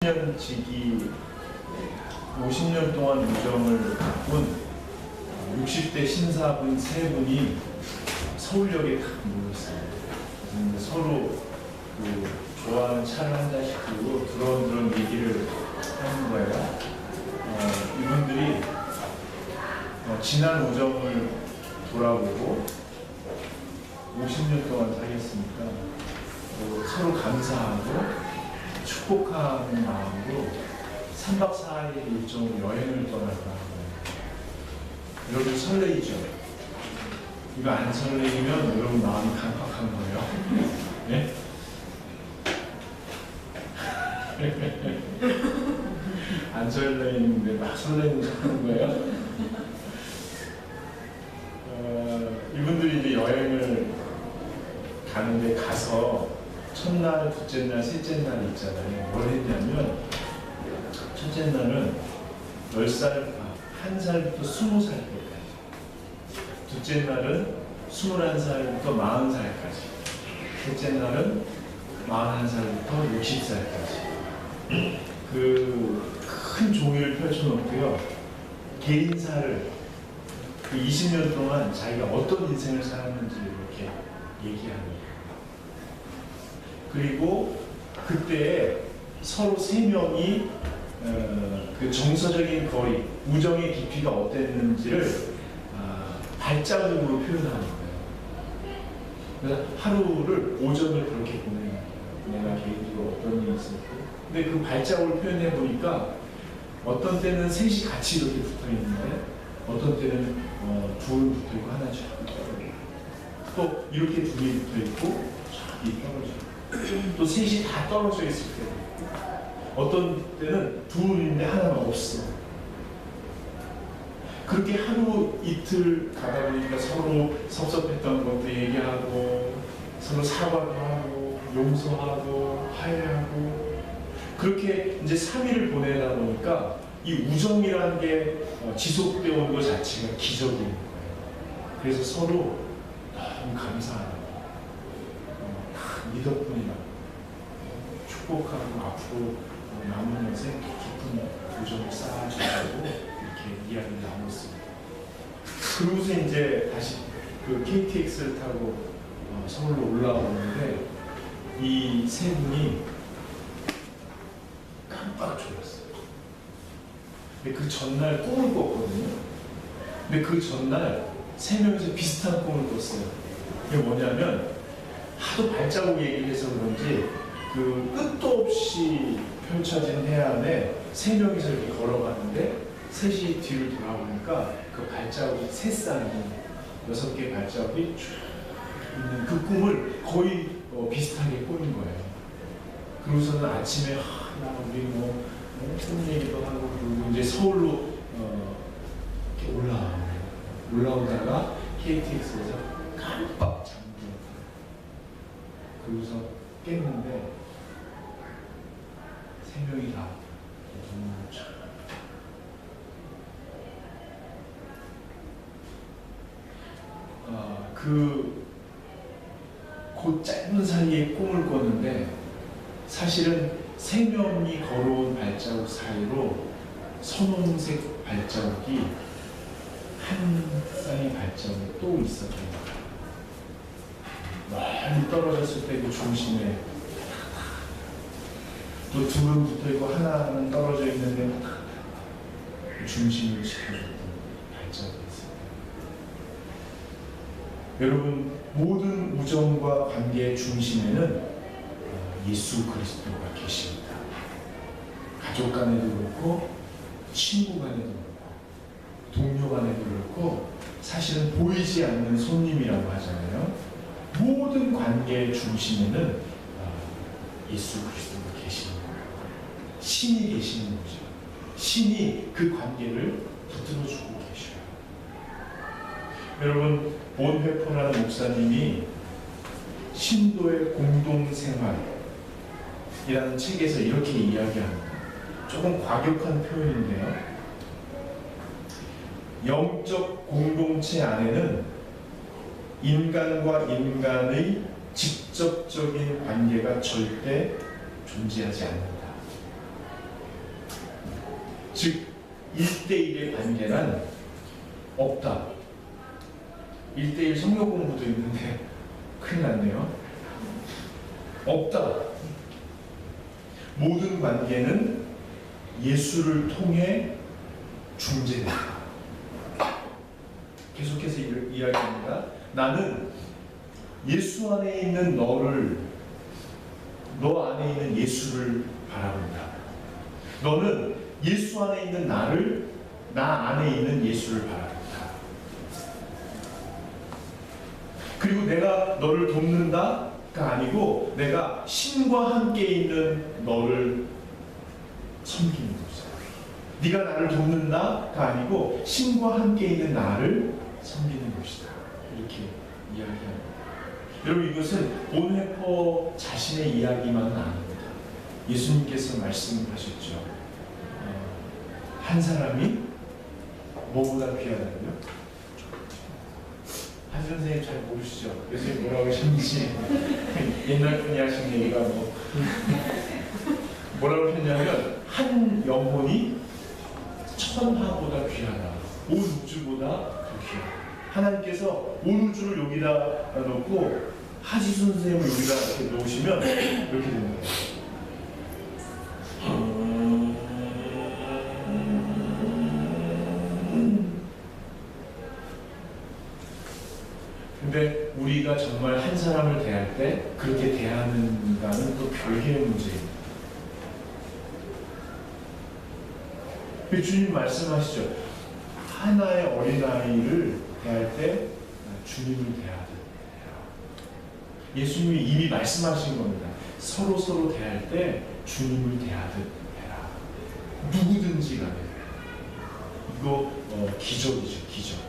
10년지기 50년 동안 우정을 가꾼 60대 신사분 세 분이 서울역에 딱 모였어요. 서로 좋아하는 차를 한 잔씩 들고 드런드런 얘기를 하는 거예요. 이분들이 지난 우정을 돌아보고 50년 동안 사귀었으니까 서로 감사하고 축복하는 마음으로 3박 4일 일정으로 여행을 떠날까 하는 거예요. 여러분 설레이죠? 이거 안 설레이면 여러분 마음이 강팍한 거예요. 네? 안 설레이는데 막 설레는 척 하는 거예요. 이분들이 이제 여행을 가는데 가서 첫날, 둘째 날, 셋째 날 있잖아요. 뭘 했냐면 첫째 날은 10살, 1살부터 20살 때까지, 둘째 날은 21살부터 40살까지, 셋째 날은 41살부터 60살까지 그 큰 종이를 펼쳐놓고요. 개인사를 그 20년 동안 자기가 어떤 인생을 살았는지 이렇게 얘기하는 거예요. 그리고 그때 서로 세 명이 그 정서적인 거리, 우정의 깊이가 어땠는지를 발자국으로 표현하는 거예요. 그래서 하루를, 오전을 그렇게 보내는 거예요. 내가 개인적으로 어떤 일이 있었고. 근데 그 발자국을 표현해 보니까 어떤 때는 셋이 같이 이렇게 붙어 있는데, 어떤 때는 둘 붙어 있고 하나 쫙 또 이렇게 둘이 붙어 있고 쫙 떨어져. 또 셋이 다 떨어져 있을 때도 있고, 어떤 때는 둘인데 하나가 없어. 그렇게 하루 이틀 가다 보니까 서로 섭섭했던 것도 얘기하고, 서로 사과도 하고, 용서하고, 화해하고, 그렇게 이제 3일을 보내다 보니까 이 우정이라는 게 지속되어 온 것 자체가 기적인 거예요. 그래서 서로 너무 감사하다. 네 덕분이다. 축복하고 앞으로 남은 인생 깊은 우정을 쌓아주려고 이렇게 이야기를 나눴습니다. 그러고서 이제 다시 그 KTX를 타고 서울로 올라오는데 이 세 분이 깜빡 졸았어요. 근데 그 전날 꿈을 꿨거든요. 근데 그 전날 세 명이서 비슷한 꿈을 꿨어요. 그게 뭐냐면 하도 발자국 얘기를 해서 그런지 그 끝도 없이 펼쳐진 해안에 세 명이서 이렇게 걸어가는데 셋이 뒤를 돌아보니까 그 발자국이 세 쌍이 6개 발자국이 쭉 있는 그 꿈을 거의 비슷하게 꾸는 거예요. 그러고서는 아침에 우리 무슨 얘기도 하고, 그리고 이제 서울로 이렇게 올라오다가 KTX에서 깜빡 잠들었어요. 그러고서 깼는데 세 명이 다 그 짧은 사이에 꿈을 꿨는데 사실은 세 명이 걸어온 발자국 사이로 선홍색 발자국이 한 쌍의 발자국이 또 있었던 거예요. 멀리 떨어졌을 때 그 중심에 또 둘은 붙어있고 하나는 떨어져 있는데 그 중심을 지켜줬던 발자국이 있어요. 여러분, 모든 우정과 관계의 중심에는 예수 그리스도가 계십니다. 가족 간에도 그렇고, 친구 간에도 그렇고, 동료 간에도 그렇고, 사실은 보이지 않는 손님이라고 하잖아요. 모든 관계의 중심에는 예수 그리스도가 계십니다. 신이 계시는 거죠. 신이 그 관계를 붙들어주고 계셔요. 여러분, 본회포라는 목사님이 신도의 공동생활 이라는 책에서 이렇게 이야기합니다. 조금 과격한 표현인데요. 영적 공동체 안에는 인간과 인간의 직접적인 관계가 절대 존재하지 않는다. 즉 1대1의 관계란 없다. 1대1 성경 공부도 있는데 큰일 났네요. 없다. 모든 관계는 예수를 통해 중재된다. 계속해서 이야기합니다. 나는 예수 안에 있는 너를, 너 안에 있는 예수를 바라본다. 너는 예수 안에 있는 나를, 나 안에 있는 예수를 바라본다. 그리고 내가 너를 돕는다가 아니고 내가 신과 함께 있는 너를 섬기는 것이다. 네가 나를 돕는다가 아니고 신과 함께 있는 나를 섬기는 것이다. 이렇게 이야기합니다. 여러분, 이것은 본헤퍼 자신의 이야기만은 아닙니다. 예수님께서 말씀하셨죠. 한 사람이 뭐보다 귀하다고요? 한 선생님 잘 모르시죠? 예수님 뭐라고 하셨는지. 옛날 분이 하신 얘기가 뭐라고 하셨냐면, 한 영혼이 천하보다 귀하다. 온 우주보다 더 귀하다. 하나님께서 온 우주를 여기다 놓고 하지수 선생님을 여기다 이렇게 놓으시면 이렇게 되는 거예요. 근데 우리가 정말 한 사람을 대할 때 그렇게 대하는가는 또 별개의 문제입니다. 주님 말씀하시죠. 하나의 어린아이를 대할 때 주님을 대하듯 해라. 예수님이 이미 말씀하신 겁니다. 서로 대할 때 주님을 대하듯 해라. 누구든지 간에. 이거 기적이죠, 기적.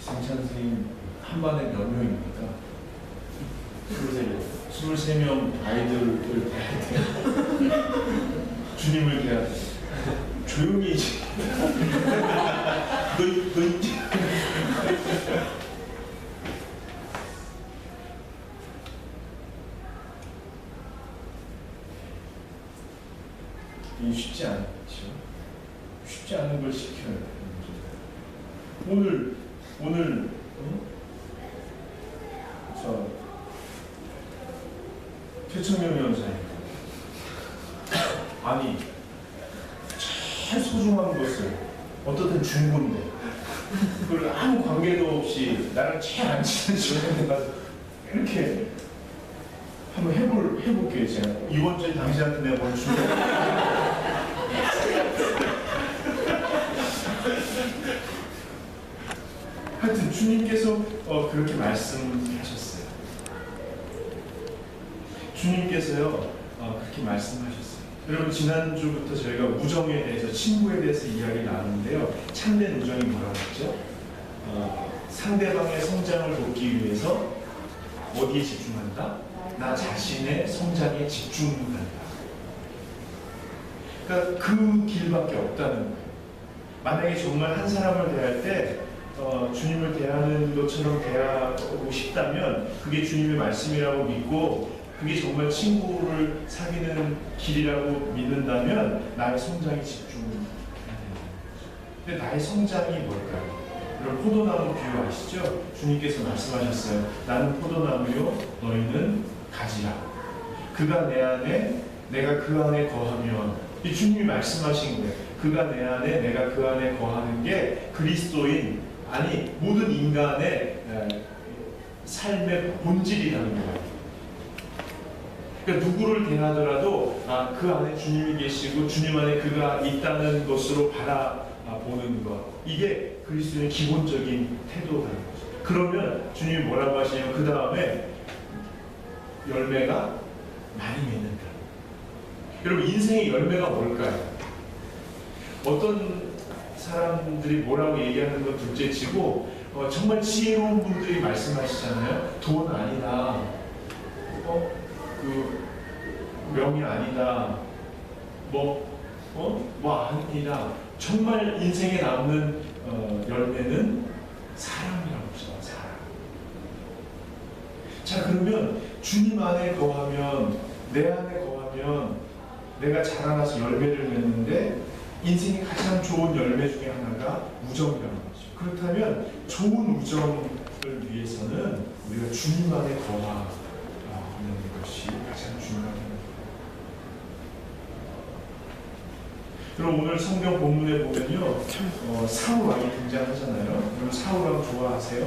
성찬 선생님 한 반에 몇 명입니까? 23명 아이들을 대할 때 주님을 대할 때 조용히 이제 너 이제 이게 쉽지 않죠. 쉽지 않은 걸 시켜야 돼요. 오늘 최청명 위원장님, 아니 제일 소중한 것을 어떻든 준 건데 그걸 아무 관계도 없이 나랑 제일 안 친한 친구한테 가서 이렇게 한번 해볼게요. 제가 이번 주에 당신한테 내가 뭘 줄게. 하여튼 주님께서 그렇게 말씀하셨어요. 주님께서요 그렇게 말씀하셨어요. 여러분, 지난주부터 저희가 우정에 대해서, 친구에 대해서 이야기 나누는데요. 참된 우정이 뭐라고 했죠? 상대방의 성장을 돕기 위해서 어디에 집중한다? 나 자신의 성장에 집중한다. 그러니까 그 길밖에 없다는 거예요. 만약에 정말 한 사람을 대할 때 주님을 대하는 것처럼 대하고 싶다면 그게 주님의 말씀이라고 믿고 그게 정말 친구를 사귀는 길이라고 믿는다면 나의 성장에 집중해야 되는 거죠. 근데 나의 성장이 뭘까요? 여러분, 포도나무 비유 아시죠? 주님께서 말씀하셨어요. 나는 포도나무요, 너희는 가지라. 그가 내 안에, 내가 그 안에 거하면, 이 주님이 말씀하신 거예요. 그가 내 안에, 내가 그 안에 거하는 게 그리스도인, 아니 모든 인간의 삶의 본질이라는 거예요. 그러니까 누구를 대하더라도 그 안에 주님이 계시고 주님 안에 그가 있다는 것으로 바라보는 것, 이게 그리스도의 기본적인 태도라는 거죠. 그러면 주님이 뭐라고 하시냐면 그 다음에 열매가 많이 맺는다. 여러분, 인생의 열매가 뭘까요? 어떤 사람들이 뭐라고 얘기하는 건 둘째치고 정말 지혜로운 분들이 말씀하시잖아요. 돈 아니다, 그 명이 아니다, 뭐 아니다. 정말 인생에 남는 열매는 사랑이라고 합시다. 사랑. 자, 그러면 주님 안에 거하면, 내 안에 거하면 내가 자라나서 열매를 맺는데 인생의 가장 좋은 열매 중에 하나가 우정이라는 거죠. 그렇다면 좋은 우정을 위해서는 우리가 주님 안에 거하는 것이 가장 중요합니다. 그럼 오늘 성경 본문에 보면요, 사울 왕이 등장하잖아요. 여러분 사울 왕 좋아하세요?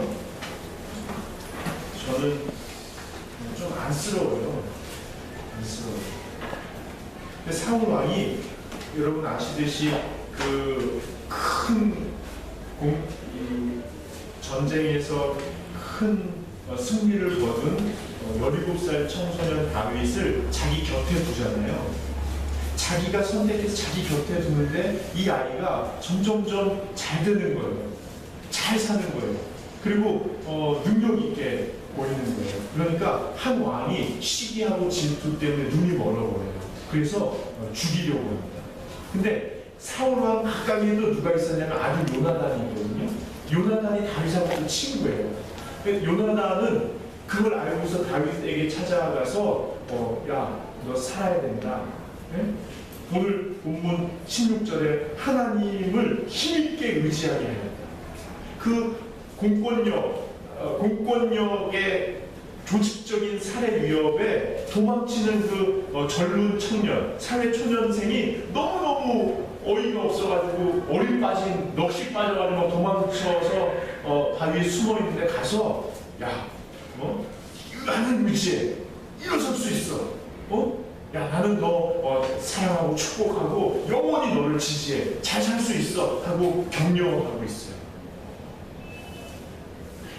저는 좀 안쓰러워요. 안쓰러워요. 근데 사울 왕이 여러분 아시듯이 그 큰 전쟁에서 큰 승리를 거둔 17살 청소년 다윗을 자기 곁에 두잖아요. 자기가 선택해서 자기 곁에 두는데 이 아이가 점점점 잘 되는 거예요. 잘 사는 거예요. 그리고 능력 있게 보이는 거예요. 그러니까 한 왕이 시기하고 질투 때문에 눈이 멀어버려요. 그래서 죽이려고 합니다. 근데 사울 왕 가까이에도 누가 있었냐면 아들 요나단이 있거든요. 요나단이 다윗하고 친구예요. 요나단은 그걸 알고서 다윗에게 찾아가서 야, 너 살아야 된다. 네? 오늘 본문 16절에 하나님을 힘있게 의지하게 해야 된다. 그 공권력의 조직적인 살해 위협에 도망치는 그 젊은 청년, 사회 초년생이 너무너무 어이가 없어가지고 어린 빠진, 넋이 빠져가지고 도망쳐서 바위에 숨어있는데 가서 야, 나는 의지해. 일어설 수 있어. 야, 나는 너 사랑하고 축복하고 영원히 너를 지지해. 잘 살 수 있어. 하고 격려하고 있어요.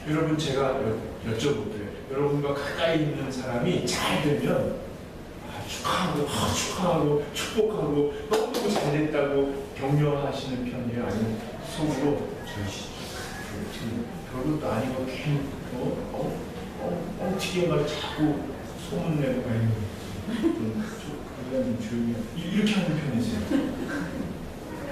여러분, 제가 여쭤볼게요. 여러분과 가까이 있는 사람이 잘 되면 축하하고 축복하고 너무너무 잘됐다고 격려하시는 편이에요? 아니면 속으로 별것도 아니고 괜히 엉튀기에 막 자꾸 소문내고 그냥 조용히 이렇게 하는 편이세요?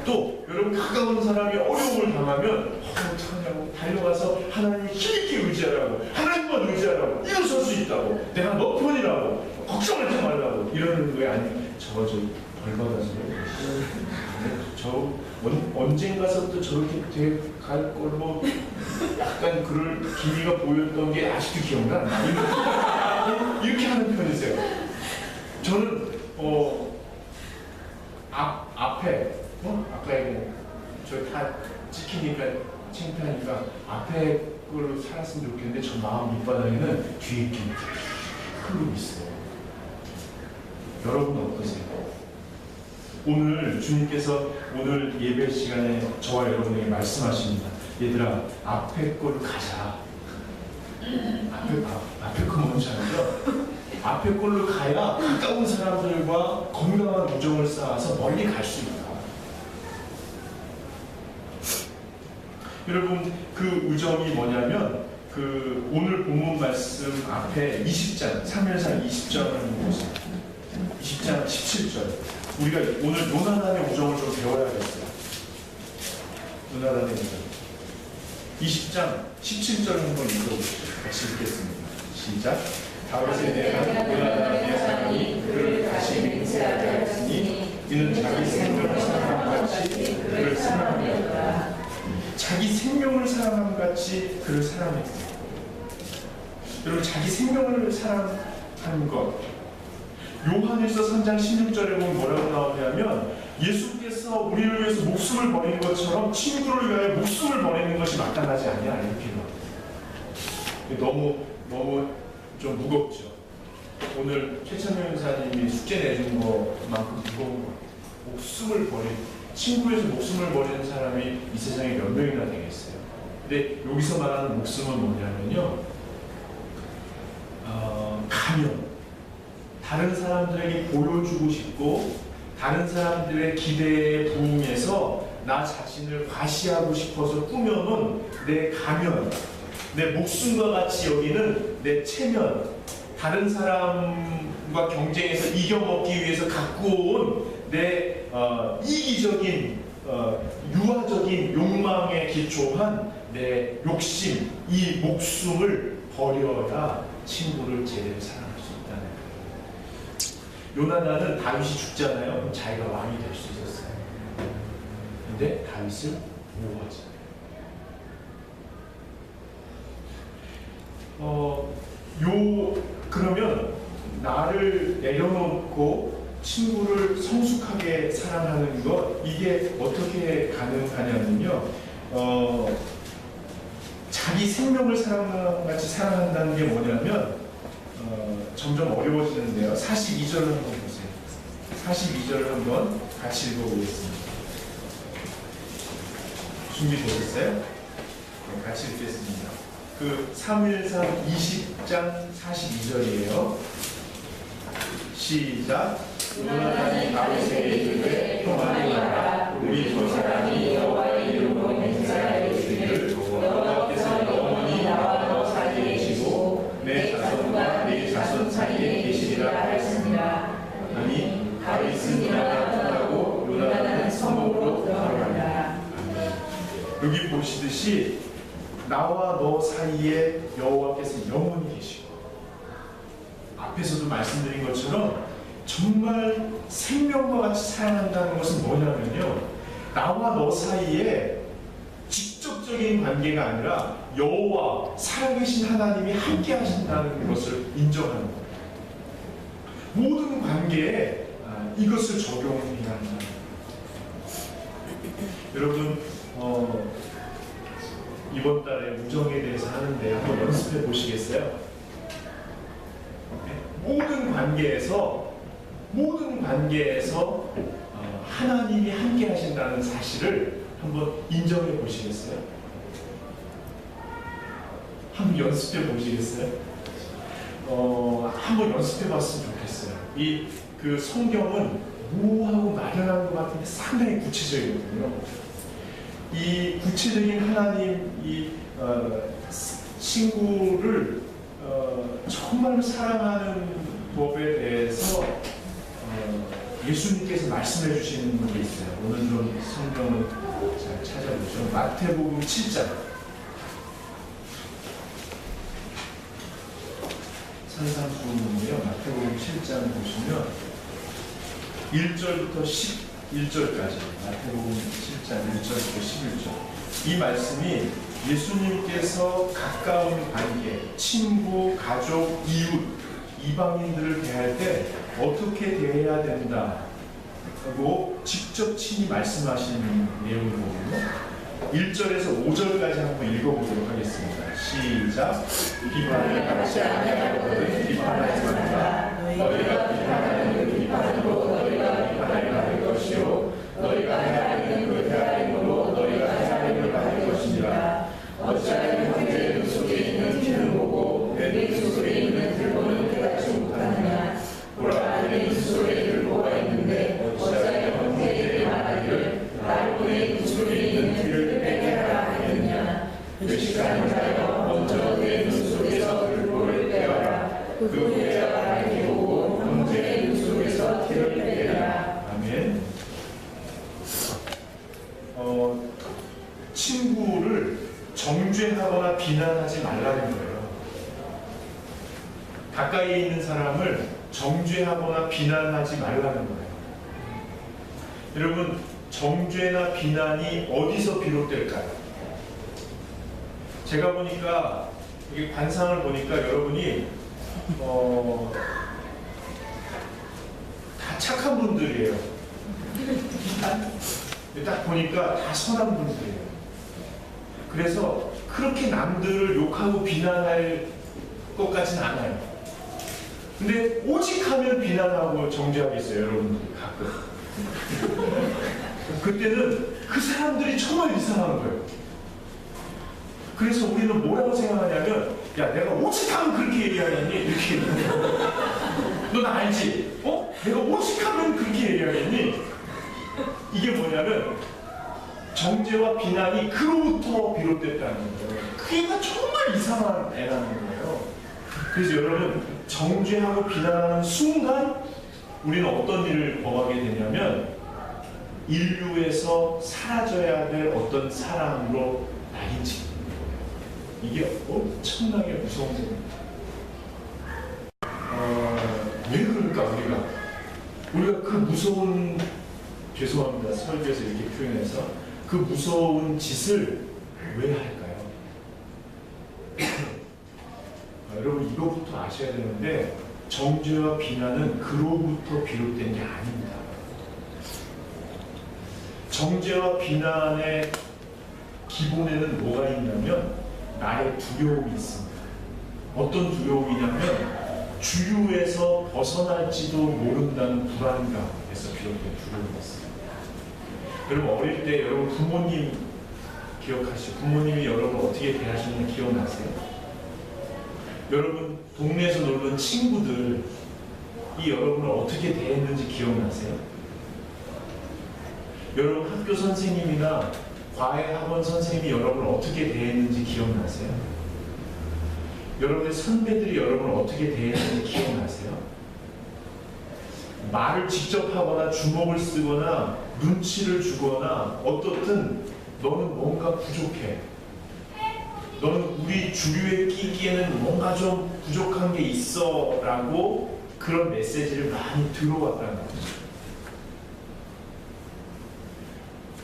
또 여러분 가까운 사람이 어려움을 당하면 어떡하냐고 달려가서 하나님 힘있게 의지하라고, 하나님만 의지하라고, 일어설 수 있다고, 내가 너 편이라고, 걱정하지 말라고 이러는 거에 아니 저 벌 받았어요. 저 언젠가서부터 저렇게 갈 걸로 약간 그럴 기미가 보였던 게 아직도 기억나 안 나요. 이렇게 하는 편이세요. 저는 앞에 아까 얘기한 저 다 찍히니까 창피하니까 앞에 걸로 살았으면 좋겠는데 저 마음 밑바닥에는 뒤에 이렇게 흐르고 있어요. 여러분 어떠세요? 오늘 주님께서 오늘 예배 시간에 저와 여러분에게 말씀하십니다. 얘들아, 앞에 걸 가자. 앞에 거 뭔지 알죠? 앞에 걸로 가야 가까운 사람들과 건강한 우정을 쌓아서 멀리 갈 수 있다. 여러분, 그 우정이 뭐냐면 그 오늘 본문 말씀 앞에 20장, 3일상 20장을 보세요. 20장 17절. 우리가 오늘 요나단의 우정을 좀 배워야겠어요. 요나단의 우정. 20장 17절 한번 읽어보시죠. 같이 읽겠습니다. 시작. 다윗에 대한 요나단의 사랑이 그를 다시 맹세하게 하였으니 이는 자기 생명을 사랑함같이 그를 사랑하였다. 자기 생명을 사랑함같이 그를 사랑했다. 여러분, 자기 생명을 사랑하는 것, 요한일서 3장 16절에 보면 뭐라고 나오냐면 예수께서 우리를 위해서 목숨을 버린 것처럼 친구를 위하여 목숨을 버리는 것이 마땅하지 않냐, 이렇게 나와요. 너무 좀 무겁죠. 오늘 최찬명 형사님이 숙제 내준 것만큼 무거운 것 같아요. 친구에서 목숨을 버리는 사람이 이 세상에 몇 명이나 되겠어요. 근데 여기서 말하는 목숨은 뭐냐면요, 가면, 다른 사람들에게 보여주고 싶고 다른 사람들의 기대에 부응해서 나 자신을 과시하고 싶어서 꾸며놓은 내 가면, 내 목숨과 같이 여기는 내 체면, 다른 사람과 경쟁해서 이겨먹기 위해서 갖고 온 내 이기적인 유아적인 욕망에 기초한 내 욕심, 이 목숨을 버려야 친구를 제대로 사랑할 수 있다는 거예요. 요나단은 다윗이 죽잖아요. 그럼 자기가 왕이 될 수 있었어요. 근데 다윗을 보호하잖아요. 그러면 나를 내려놓고 친구를 성숙하게 사랑하는 것, 이게 어떻게 가능하냐면요. 자기 생명을 사랑같이 사랑한다는 게 뭐냐면 점점 어려워지는데요. 42절을 한번 보세요. 42절을 한번 같이 읽어보겠습니다. 준비되셨어요? 네, 같이 읽겠습니다. 그 사무엘상 20장 42절이에요. 시작. 요나단이 다윗에게 이르되 평안히 가라. 우리 두 사람이 여호와의 이름으로 맹세하여 이르기를 여호와께서 영원히 나와 너 사이에 계시고 내 자손과 네 자손 사이에 계시리라 하였습니다. 아니 다윗은 일어나고 요나단은 성읍으로 들어가니라. 여기 보시듯이 나와 너 사이에 여호와께서 영원히 계시고, 앞에서도 말씀드린 것처럼 정말 생명과 같이 사랑한다는 것은 뭐냐면요, 나와 너 사이에 직접적인 관계가 아니라 여호와 살아계신 하나님이 함께 하신다는 것을 인정하는 거예요. 모든 관계에 이것을 적용해야 한다는 거예요. 여러분 이번 달에 우정에 대해서 하는데 한번 연습해 보시겠어요? 모든 관계에서 하나님이 함께 하신다는 사실을 한번 인정해 보시겠어요? 한번 연습해 보시겠어요? 한번 연습해 봤으면 좋겠어요. 그 성경은 모호하고 막연한 것 같은데 상당히 구체적이거든요. 이 구체적인 하나님, 친구를 정말 사랑하는 법에 대해서 예수님께서 말씀해 주시는 게 있어요. 오늘 좀 성경을 잘 찾아보죠. 마태복음 7장. 산상수훈이요. 마태복음 7장 보시면 1절부터 11절까지, 마태복음 7장 1절부터 11절. 이 말씀이 예수님께서 가까운 관계, 친구, 가족, 이웃, 이방인들을 대할 때 어떻게 대해야 된다고 직접 친히 말씀하신 내용이거든요. 1절에서 5절까지 한번 읽어보도록 하겠습니다. 시작. 비판을 받지 아니하거든 비판하지 말라. 너희가 비판하는 그 비판으로 너희가 비판을 받을 것이요 너희가 헤아리는 그 헤아림으로 너희가 헤아림을 받을 것이니라. 어찌하여 형제의 눈 속에 있는 티를 보고 내 눈 속에 있는 들보는 깨닫지 못하느냐. 보라, 내 눈 속에 들보가 있는데 어찌하여 형제에게 말하기를 나를 내 눈 속에 있는 티를 빼게 하라 하겠느냐. 의식하는 자여 먼저 내 눈 속에서 들보를 빼어라. 그 후에 나를 보고 형제의 눈 속에서 티를 빼게라. 아멘. 친구를 정죄하거나 비난하지 말라는 거예요. 가까이 있는 사람을 정죄하거나 비난하지 말라는 거예요. 여러분, 정죄나 비난이 어디서 비롯될까요? 제가 보니까, 여기 관상을 보니까 여러분이 다 착한 분들이에요. 딱 보니까 다 선한 분들이에요. 그래서 그렇게 남들을 욕하고 비난할 것 같진 않아요. 근데 오직 하면 비난하고 정죄하겠어요, 여러분들 가끔. 그때는 그 사람들이 정말 이상한 거예요. 그래서 우리는 뭐라고 생각하냐면, 야, 내가 오직 하면 그렇게 얘기하겠니? 이렇게 얘기해요. 넌 알지? 내가 오직 하면 그렇게 얘기하겠니? 이게 뭐냐면 정죄와 비난이 그로부터 비롯됐다는 거예요. 그게 정말 이상한 애라는 거예요. 그래서 여러분, 정죄하고 비난하는 순간 우리는 어떤 일을 범하게 되냐면 인류에서 사라져야 될 어떤 사람으로 낙인찍는 거예요. 이게 엄청나게 무서운 겁니다. 왜 그럴까 우리가 그 무서운, 죄송합니다, 설교에서 이렇게 표현해서 그 무서운 짓을 왜 할까요? 여러분 이것부터 아셔야 되는데, 정죄와 비난은 그로부터 비롯된 게 아닙니다. 정죄와 비난의 기본에는 뭐가 있냐면 나의 두려움이 있습니다. 어떤 두려움이냐면 주류에서 벗어날지도 모른다는 불안감에서 비롯된 두려움이 있습니다. 여러분 어릴 때 여러분 부모님 기억하시죠? 부모님이 여러분 어떻게 대하시는지 기억나세요? 여러분 동네에서 놀던 친구들이 여러분을 어떻게 대했는지 기억나세요? 여러분 학교 선생님이나 과외 학원 선생님이 여러분을 어떻게 대했는지 기억나세요? 여러분의 선배들이 여러분을 어떻게 대했는지 기억나세요? 말을 직접 하거나 주먹을 쓰거나 눈치를 주거나 어떻든 너는 뭔가 부족해. 너는 우리 주류에 끼기에는 뭔가 좀 부족한 게 있어 라고 그런 메시지를 많이 들어왔다는 거죠.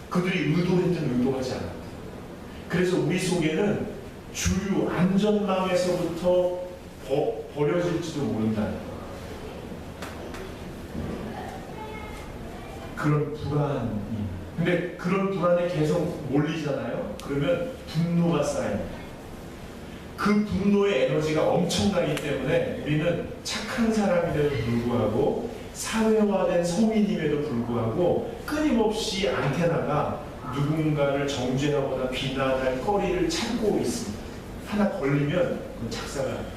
그들이 의도했든 의도하지 않았든. 그래서 우리 속에는 주류 안전망에서부터 버려질지도 모른다는 것. 그런 불안이. 근데 그런 불안에 계속 몰리잖아요. 그러면 분노가 쌓입니다. 그 분노의 에너지가 엄청나기 때문에 우리는 착한 사람임에도 불구하고 사회화된 성인임에도 불구하고 끊임없이 안테나가 누군가를 정죄하거나 비난할 거리를 찾고 있습니다. 하나 걸리면 그건 착사가 합니다.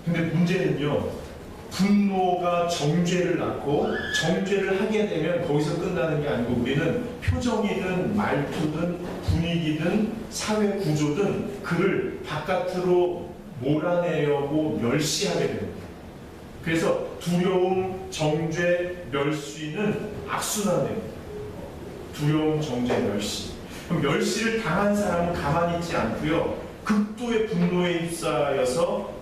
근데 문제는요, 분노가 정죄를 낳고 정죄를 하게 되면 거기서 끝나는 게 아니고 우리는 표정이든 말투든 분위기든 사회 구조든 그를 바깥으로 몰아내려고 멸시하게 됩니다. 그래서 두려움, 정죄, 멸시는 악순환입니다. 두려움, 정죄, 멸시. 그럼 멸시를 당한 사람은 가만히 있지 않고요. 극도의 분노에 휩싸여서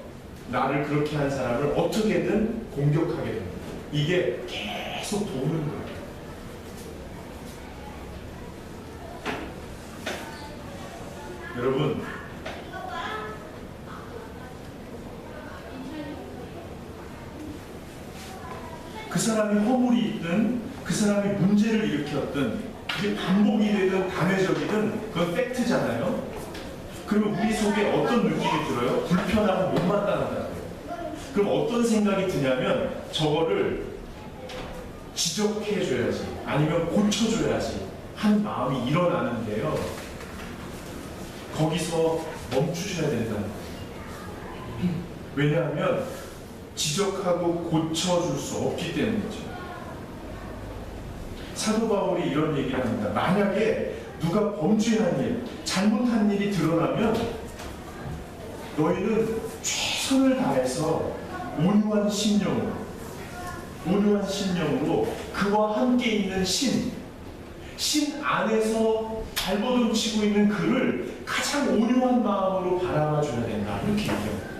나를 그렇게 한 사람을 어떻게든 공격하게 됩니다. 이게 계속 도는 거예요. 여러분, 그 사람이 허물이 있든 그 사람이 문제를 일으켰든 그게 반복이 되든 단회적이든 그건 팩트잖아요. 그러면 우리 속에 어떤 느낌이 들어요? 불편하고 못 만나는다. 그럼 어떤 생각이 드냐면 저거를 지적해줘야지 아니면 고쳐줘야지 하는 마음이 일어나는데요. 거기서 멈추셔야 된다는 거예요. 왜냐하면 지적하고 고쳐줄 수 없기 때문이죠. 사도 바울이 이런 얘기를 합니다. 만약에 누가 범죄한 일, 잘못한 일이 드러나면 너희는 최선을 다해서 온유한 심령으로 그와 함께 있는 신 안에서 발버둥치고 있는 그를 가장 온유한 마음으로 바라봐 줘야 된다. 이렇게 얘기합니다.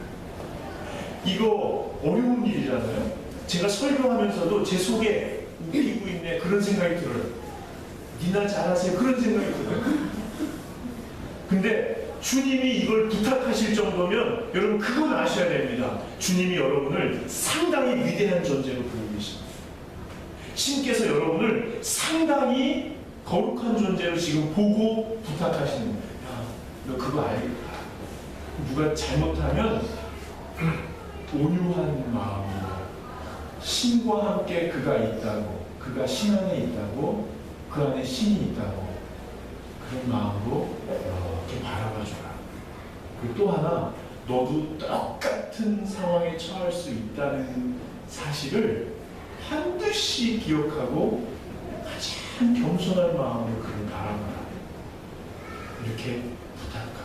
이거 어려운 일이잖아요. 제가 설교하면서도 제 속에 웃기고 있네 그런 생각이 들어요. 니나 잘하세요 그런 생각이 들어요. 근데 주님이 이걸 부탁하실 정도면 여러분 그건 아셔야 됩니다. 주님이 여러분을 상당히 위대한 존재로 부르고 계십니다. 신께서 여러분을 상당히 거룩한 존재로 지금 보고 부탁하시는 거예요. 야, 너 그거 알겠다. 누가 잘못하면 온유한 마음으로 신과 함께 그가 있다고, 그가 신 안에 있다고, 그 안에 신이 있다고 그런 마음으로 이렇게 바라봐줘라. 그리고 또 하나, 너도 똑같은 상황에 처할 수 있다는 사실을 반드시 기억하고 가장 겸손한 마음으로 그를 바라봐라. 이렇게 부탁합니다.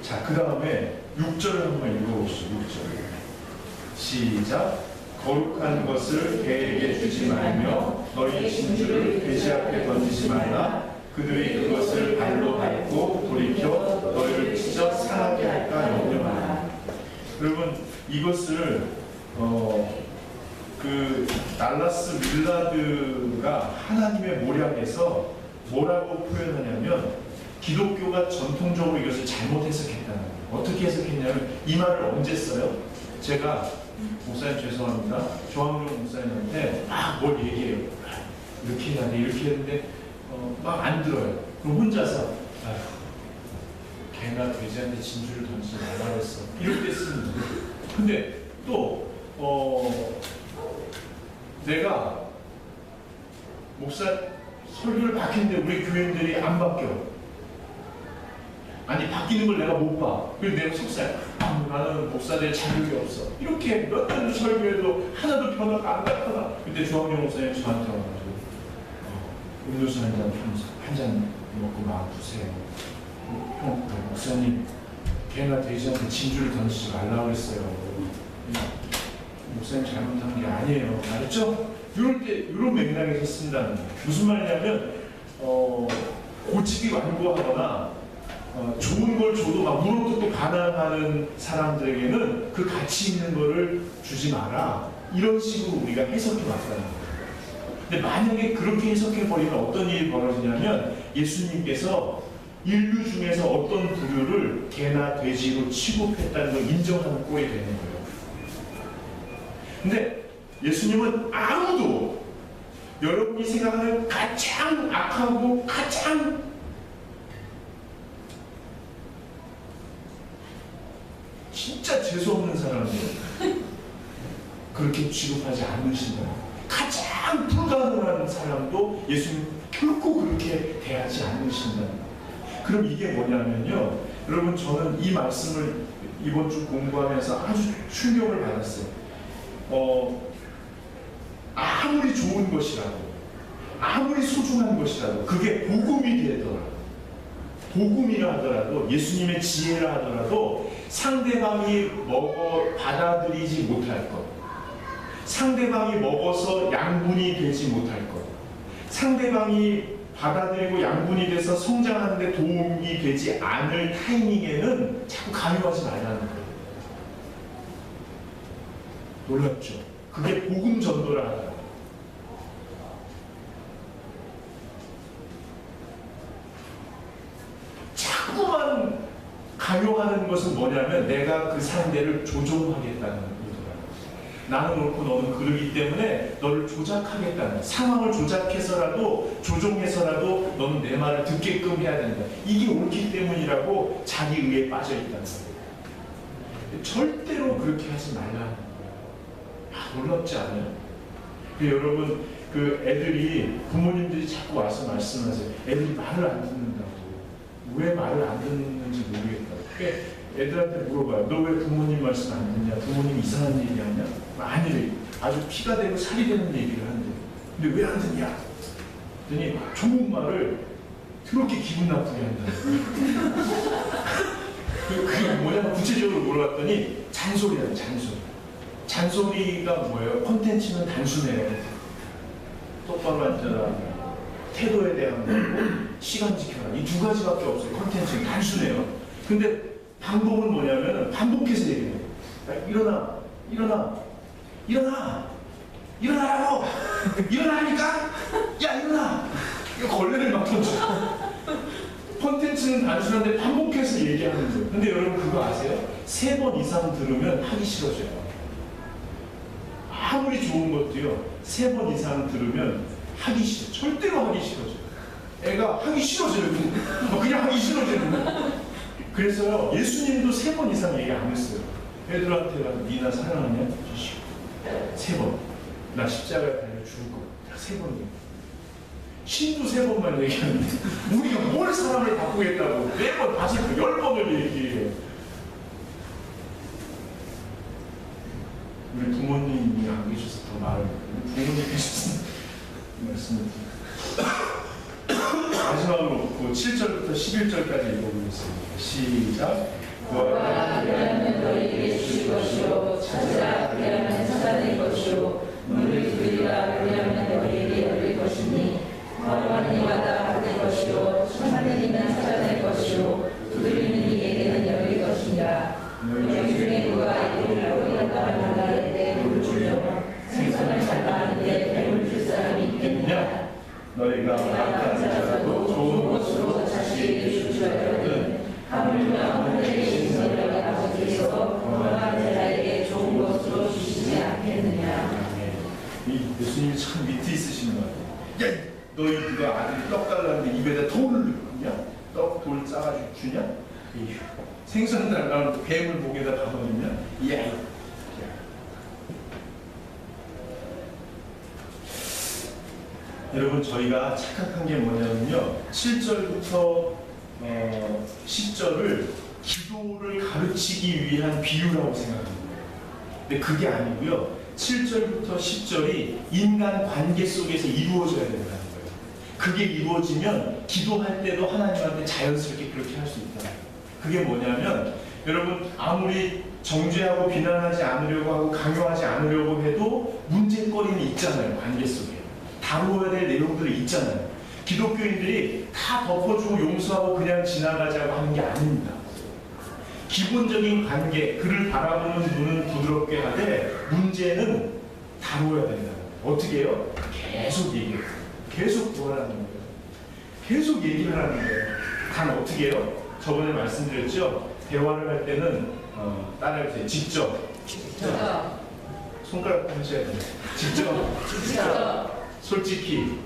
자, 그 다음에 6절을 한번 읽어보시죠. 6절 시작. 거룩한 것을 개에게 주지 말며 너희 진주를 돼지 앞에 던지지 말라. 그들이 그것을 발로 밟고 돌이켜 너희를 찢어 상하게 할까 염려하라. 여러분, 이것을 그 달라스 밀라드가 하나님의 모략에서 뭐라고 표현하냐면, 기독교가 전통적으로 이것을 잘못 해석했다는 거예요. 어떻게 해석했냐면, 이 말을 언제 써요? 제가 목사님 죄송합니다, 조항룡 목사님한테 막 뭘 얘기해요. 이렇게 해야 돼, 이렇게 했는데 막 안 들어요. 그럼 혼자서 아휴, 걔가 돼지한테 진주를 던지지 말라고 했어, 이럴 때 쓰는 거예요. 근데 또 내가 목사 설교를 바뀌는데 우리 교인들이 안 바뀌어. 아니, 바뀌는 걸 내가 못 봐. 그래서 내가 속상해. 나는 목사 될 자격이 없어. 이렇게 몇 년 설교해도 하나도 변화가 안 나타나. 그때 조항룡 목사님 저한테 와가지고 음료수 한 잔 먹고 마음 푸세요. 형, 목사님 걔나 돼지한테 진주를 던지지 말라고 그랬어요. 목사님 잘못한 게 아니에요. 알았죠? 이럴 때 이런 맥락에서 쓴다는 거예요. 무슨 말이냐면 고집이 완고하거나 좋은 걸 줘도 막 물어뜯고 반항하는 사람들에게는 그 가치 있는 거를 주지 마라, 이런 식으로 우리가 해석해 왔다는 거예요. 근데 만약에 그렇게 해석해버리면 어떤 일이 벌어지냐면, 예수님께서 인류 중에서 어떤 부류를 개나 돼지로 취급했다는 걸 인정하는 꼴이 되는 거예요. 근데 예수님은 아무도 여러분이 생각하는 가장 악하고 가장 진짜 재수없는 사람들 그렇게 취급하지 않으신다. 가장 불가능한 사람도 예수님 결코 그렇게 대하지 않으신다. 그럼 이게 뭐냐면요, 여러분, 저는 이 말씀을 이번 주 공부하면서 아주 충격을 받았어요. 아무리 좋은 것이라도, 아무리 소중한 것이라도, 그게 복음이 되더라도, 복음이라 하더라도, 예수님의 지혜라 하더라도 상대방이 먹어 받아들이지 못할 것, 상대방이 먹어서 양분이 되지 못할 것, 상대방이 받아들이고 양분이 돼서 성장하는 데 도움이 되지 않을 타이밍에는 자꾸 강요하지 말라는 거예요. 놀랍죠? 그게 복음 전도라 하더라고요. 자꾸만 강요하는 것은 뭐냐면, 내가 그 상대를 조종하겠다는 의도라고. 나는 옳고 너는 그르기 때문에 너를 조작하겠다는, 상황을 조작해서라도 조종해서라도 너는 내 말을 듣게끔 해야 된다. 이게 옳기 때문이라고 자기 의에 빠져 있다는 거예요. 절대로 그렇게 하지 말라는 거예요. 놀랍지 않아요? 여러분, 그 애들이, 부모님들이 자꾸 와서 말씀하세요. 애들이 말을 안 듣는다고. 왜 말을 안 듣는지 모르겠다고. 애들한테 물어봐요. 너 왜 부모님 말씀 안 듣냐? 부모님 이상한 얘기 하냐? 아니, 아주 피가 되고 살이 되는 얘기를 하는데, 근데 왜 안 듣냐? 그랬더니 좋은 말을 그렇게 기분 나쁘게 한다. 그게 뭐냐면, 구체적으로 물어봤더니 잔소리야, 잔소리. 잔소리가 뭐예요? 콘텐츠는 단순해요. 똑바로 앉아라, 태도에 대한 거고 시간 지켜라, 이 두 가지밖에 없어요. 콘텐츠는 단순해요. 근데 방법은 뭐냐면 반복해서 얘기해요. 일어나, 일어나, 일어나, 일어나라고, 일어나니까, 야 일어나. 이거 걸레를 막 던져. 콘텐츠는 단순한데 반복해서 얘기하는 거예요. 근데 여러분 그거 아세요? 3번 이상 들으면 하기 싫어져요. 아무리 좋은 것도요, 3번 이상 들으면 하기 싫어. 절대로 하기 싫어져요. 애가 하기 싫어져요. 그냥 하기 싫어져요. 그래서요, 예수님도 3번 이상 얘기 안 했어요. 애들한테 가서 니나 사랑하냐? 3번. 나 십자가에 달려 죽을 거야. 딱 3번 얘기. 신도 3번만 얘기하는데 우리가 뭘 사람을 바꾸겠다고 4번, 5번, 10번을 얘기해요. 우리 부모님이 안 계셔서 더 말을 부모님이 계셔서 말씀을 마지막으로 그 7절부터 11절까지 읽어보겠습니다. 시작. 구하라 그리하면 너희에게 주실 것이요 찾으라 그리하면 찾아낼 것이요 문을 두드리라. 그리하면 너희에게 열릴 것이니 걸어가는 이마다 받을 것이요 찾는 이는 찾아낼 것이요 두드리는 이에게는 열릴 것이니라. 너희 중에 누가 이르기로 이렇다 말할 때 물을 주려 생선을 잘라하는데 뱀을 줄 사람이 있겠느냐. 너희가 악한 자라도 좋은 것으로 자식에게 주시려거든 하물며 하늘에 계신 너희 아버지께서 건강한 자에게 좋은 것으로 주시지 않겠느냐. 예수님이 참 밑에 있으시는 것 같아요. 야, 너희 누가 아들이 떡 달라는데 입에다 돌을 넣냐? 떡 돌 짜가지고 주냐? 생선 달라는 뱀을 목에다 담아주냐? 야, 여러분, 저희가 착각한 게 뭐냐면요, 7절부터 10절을 기도를 가르치기 위한 비유라고 생각합니다. 근데 그게 아니고요, 7절부터 10절이 인간 관계 속에서 이루어져야 된다는 거예요. 그게 이루어지면 기도할 때도 하나님한테 자연스럽게 그렇게 할 수 있다. 그게 뭐냐면, 여러분, 아무리 정죄하고 비난하지 않으려고 하고 강요하지 않으려고 해도 문제거리는 있잖아요. 관계 속에 다루어야 될 내용들이 있잖아요. 기독교인들이 다 덮어주고 용서하고 그냥 지나가자고 하는 게 아닙니다. 기본적인 관계, 그를 바라보는 눈은 부드럽게 하되 문제는 다루어야 된다. 어떻게 해요? 계속 얘기해요. 계속 구하라는 거예요. 계속 얘기를 하는 거예요. 단 어떻게 해요? 저번에 말씀드렸죠? 대화를 할 때는 따라해보세요. 직접. 손가락 하셔야 돼요. 직접. 솔직히.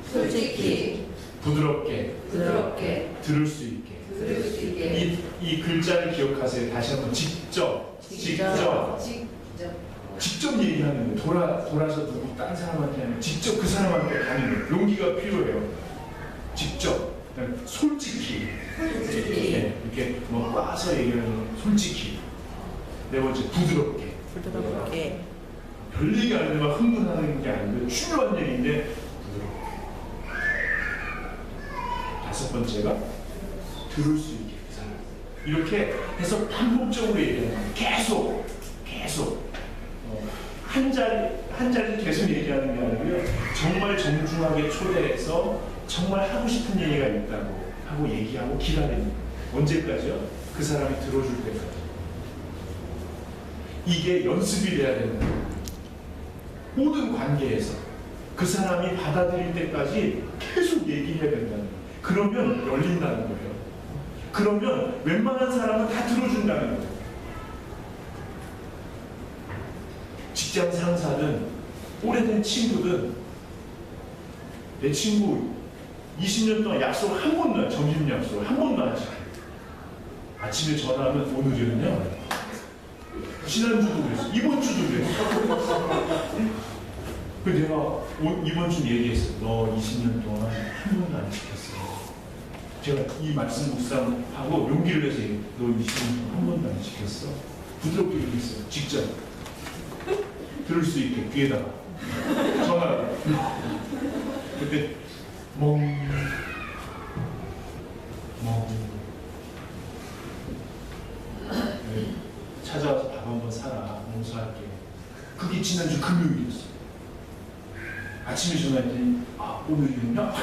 부드럽게. 들을 수 있게. 이 글자를 기억하세요. 다시 한번 직접 얘기하는 거예요. 돌아서 누구 딴 사람한테 하면 직접 그 사람한테 가는 거예요. 용기가 필요해요. 직접. 솔직히. 네, 이렇게 뭐 꽈서 얘기하는 거 솔직히. 네 번째, 부드럽게. 별 얘기 아니면 흥분하는 게 아니고 중요한 얘기인데 부드럽게. 다섯 번째가 들을 수 있게. 이렇게 해서 반복적으로 얘기하는 거예요. 계속 한 자리 계속 얘기하는 게 아니고요, 정말 정중하게 초대해서 정말 하고 싶은 얘기가 있다고 하고 얘기하고 기다리는 거예요. 언제까지요? 그 사람이 들어줄 때까지. 이게 연습이 돼야 되는 거예요. 모든 관계에서 그 사람이 받아들일 때까지 계속 얘기해야 된다는 거예요. 그러면 열린다는 거예요. 그러면 웬만한 사람은 다 들어준다는 거예요. 직장 상사든 오래된 친구든, 내 친구 20년 동안 약속을 한 번도 안, 점심 약속을 한 번도 안 지켜요. 아침에 전화하면 오늘은요, 지난주도 그랬어, 이번 주도 그랬어. 그 내가 이번 주 얘기했어. 너 20년 동안 한 번도 안 지켰어. 제가 이 말씀 묵상하고 용기를 내서 얘기해. 너 20년 동안 한 번도 안 지켰어. 부드럽게 얘기했어요. 직접 들을 수 있게 귀에다가 전화를. 그때 찾아와서 밥 한번 사라. 용서할게. 그게 지난주 금요일이었어. 아침에 전화했더니 오늘이었냐?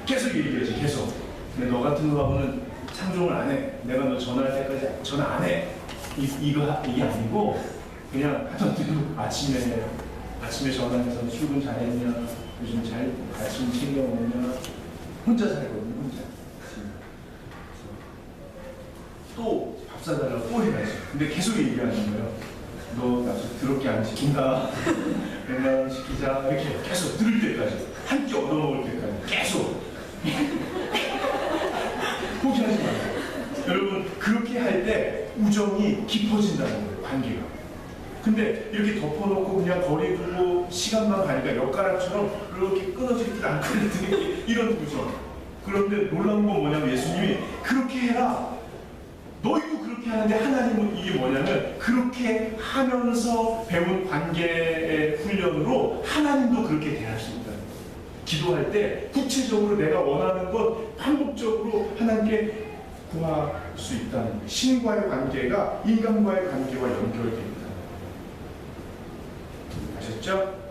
계속 얘기하지. 계속. 근데 너 같은 거하고는 상종을 안 해. 내가 너 전화할 때까지 전화 안 해. 이게 아니고 그냥 하던 대로 아침에 전화해서 출근 잘했냐, 요즘 잘 아침 챙겨 먹냐. 혼자 살거든요. 혼자. 또 밥 사달라고 또 해가지. 근데 계속 얘기하는 거예요. 너 나중에 더럽게 안 시킨다. 맨날 시키자. 이렇게 계속 들을 때까지, 한 끼 얻어먹을 때까지 계속. 포기하지 마세요. 여러분, 그렇게 할 때 우정이 깊어진다는 거예요. 관계가. 근데 이렇게 덮어놓고 그냥 거리 두고 시간만 가니까 엿가락처럼 이렇게 끊어지지도 않고 이런 우정. 그런데 놀라운 건 뭐냐면, 예수님이 그렇게 해라. 너희도 그렇게 하는데, 하나님은 이게 뭐냐면, 그렇게 하면서 배운 관계의 훈련으로 하나님도 그렇게 대할 수 있다는 거예요. 기도할 때 구체적으로 내가 원하는 것 반복적으로 하나님께 구할 수 있다는 거예요. 신과의 관계가 인간과의 관계와 연결되어 있다는 거예요. 아셨죠?